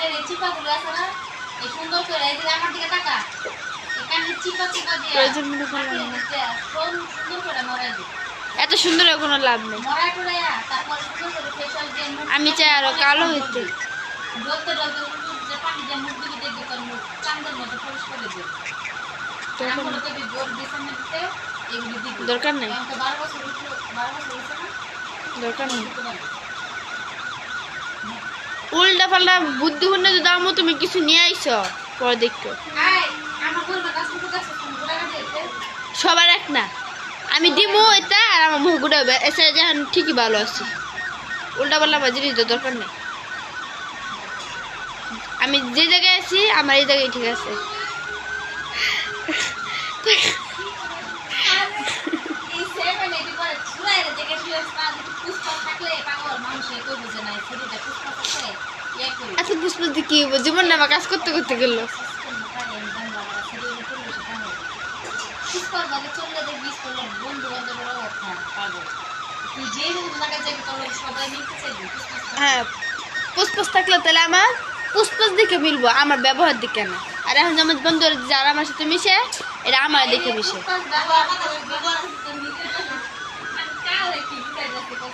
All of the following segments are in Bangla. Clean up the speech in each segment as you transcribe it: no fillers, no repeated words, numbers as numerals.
কানের এই চিপাগুলো আছে না এই সুন্দর করে এই যে আমার দিকে তাকা এই কানের চিপা চিপা দিয়ে প্রয়োজন মনে করলাম না। সুন্দর করে মরাই দিই এত সুন্দর কোনো লাভ নেই। মরাই টুরাইয়া তারপরে সুন্দর করে ফেশিয়াল দিয়ে আমি চাই আরো কালো হইতে। ডলতে ডলতে যে পানি দিয়ে মুখ দিকে দেখবে তোর মুখ চাঁদের মতো পরিষ্কার করে দিবে আমরা তো জোর দিতে না দিতে এগুলি দিতে দরকার নেই, তো 12 বছর হচ্ছে না দরকার নেই। উল্টা পাল্টা বুদ্ধি হুন্না যদি দামো তুমি কিছু নিয়ে আইছো পরে দেখো। আয় আমার বলবা কাজ করতে কাজ তুমি গোড়া কাটে সবার এক না, আমি দিমু এটা আর আমার মুখ গুড়া হবে এসে যখন ঠিকই ভালো আছি। উল্টা পাল্টা আমার জিনিস দরকার নেই। আমি যে জায়গায় আছি আমার এই জায়গায় ঠিক আছে। এই সেভেন এটি করে ছুরাইরে দেখে শুয়ে পাঁচ পুষ্পা থাকলে পাগল মানুষ কই বুঝে না শরীরটা পুষ্পা থাকলে ইয়ে করি আচ্ছা বুঝতে কি জীবন না আমার কাজ করতে করতে গেল। পুষ্পার বাগে চললে দেখবি করলে বন্ধু বান্ধবের অবস্থা পাগল তুই যে জায়গা যাবি তোর সবাই মিলতে চাইবি হ্যাঁ পুষ্পস থাকলে তাহলে আমার পুষ্পস দিকে মিলবো, আমার ব্যবহার দিকে না। আর এখন যেমন বন্ধু যারা আমার সাথে মিশে এরা আমার দেখে মিশে।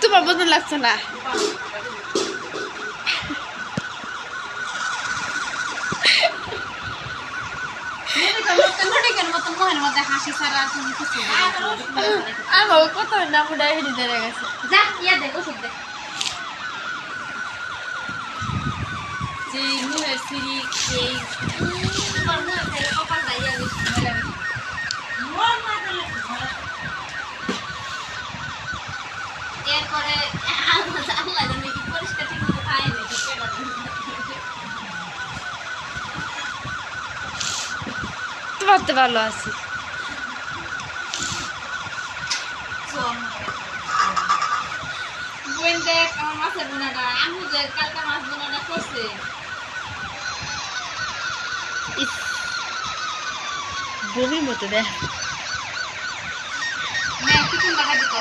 তোমার বোঝা লাগছে না। আমার কত নাম ডায়েরি দিয়ে গেছে। যা ইয়া দেখ ওষুধ দেখ যে মুহের সিঁড়ি এই তোমার মুহের ফেলে কপাল দাইয়া গেছে এরপরে আল্লাহ জানে কি পরিষ্কার ঠিক মতো খায় না তোমার তো ভালো আছি। বোন দেখ আমার মাছের বোনাটা আমু যে কালকা মাছ বোনাটা করছে বমির মতো দেখ। না কিছু লাগা দিত